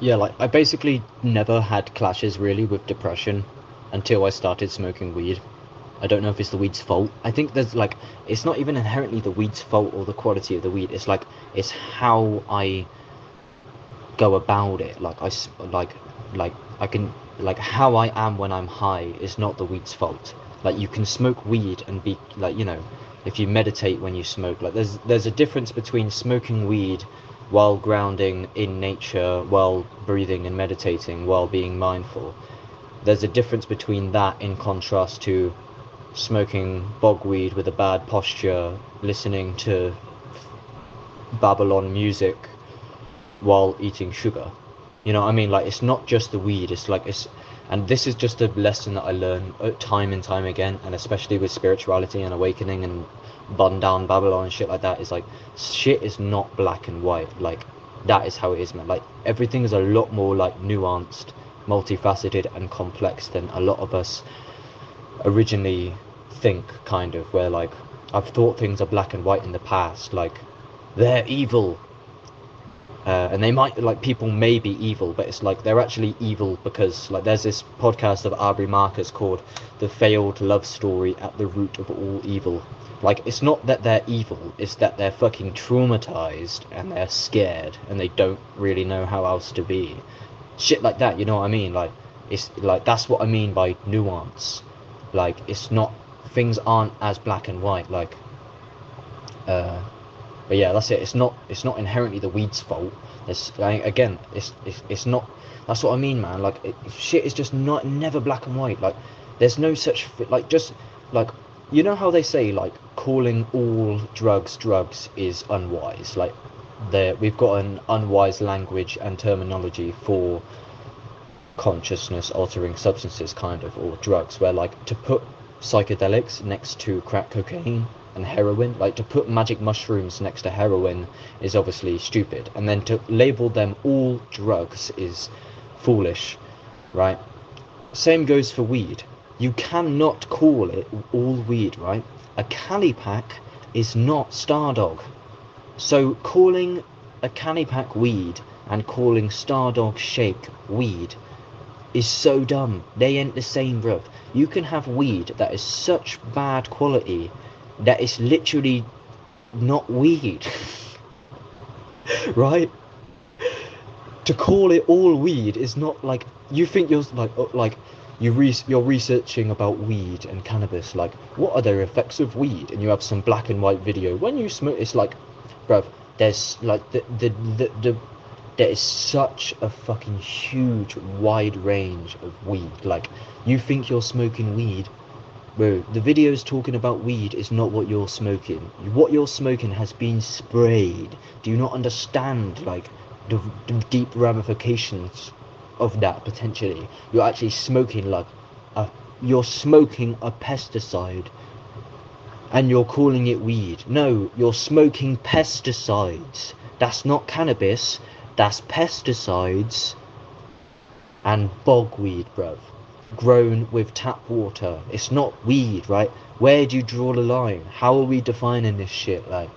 Yeah, like I basically never had clashes really with depression until I started smoking weed. I don't know if it's the weed's fault. I think there's like it's not even inherently the weed's fault or the quality of the weed. It's like it's how I go about it. Like I can like how I am when I'm high is not the weed's fault. Like you can smoke weed and be like, if you meditate when you smoke, like there's a difference between smoking weed while grounding in nature, while breathing and meditating, while being mindful. There's a difference between that in contrast to smoking bogweed with a bad posture, listening to Babylon music while eating sugar. You know what I mean? Like it's not just the weed. It's like and this is just a lesson that I learn time and time again, and especially with spirituality and awakening and bun down Babylon and shit like that. Is like shit is not black and white. Like that is how it is, man. Like everything is a lot more like nuanced, multifaceted, and complex than a lot of us originally think. Kind of where like I've thought things are black and white in the past, like they're evil, and they might like people may be evil, but it's like they're actually evil because like there's this podcast of Aubrey Marcus called "The Failed Love Story at the Root of All Evil." Like it's not that they're evil, it's that they're fucking traumatized and they're scared and they don't really know how else to be. Shit like that, you know what I mean? Like it's like that's what I mean by nuance. Like it's not things aren't as black and white. Like uh but yeah, that's it. It's not inherently the weed's fault. It's like, again, it's not. That's what I mean, man. Like shit is just not never black and white. Like there's no such like just like you know how they say like calling all drugs is unwise. Like there we've got an unwise language and terminology for consciousness altering substances, kind of, or drugs, where like to put psychedelics next to crack cocaine and heroin, like to put magic mushrooms next to heroin is obviously stupid, and then to label them all drugs is foolish, right? Same goes for weed. You cannot call it all weed, right? A Cali pack is not Stardog. So calling a Cali pack weed and calling Stardog shake weed is so dumb. They ain't the same, bruv. You can have weed that is such bad quality that it's literally not weed, right? To call it all weed is not like you think you're like you're researching about weed and cannabis. Like, what are the effects of weed? And you have some black and white video when you smoke. It's like, bruv, there's like the there is such a fucking huge wide range of weed. Like you think you're smoking weed, bro, the videos talking about weed is not what you're smoking. What you're smoking has been sprayed. Do you not understand like the deep ramifications of that? Potentially you're actually smoking like a you're smoking a pesticide and you're calling it weed. No, you're smoking pesticides. That's not cannabis, that's pesticides and bogweed, bruv. Grown with tap water. It's not weed, right? Where do you draw the line? How are we defining this shit? Like,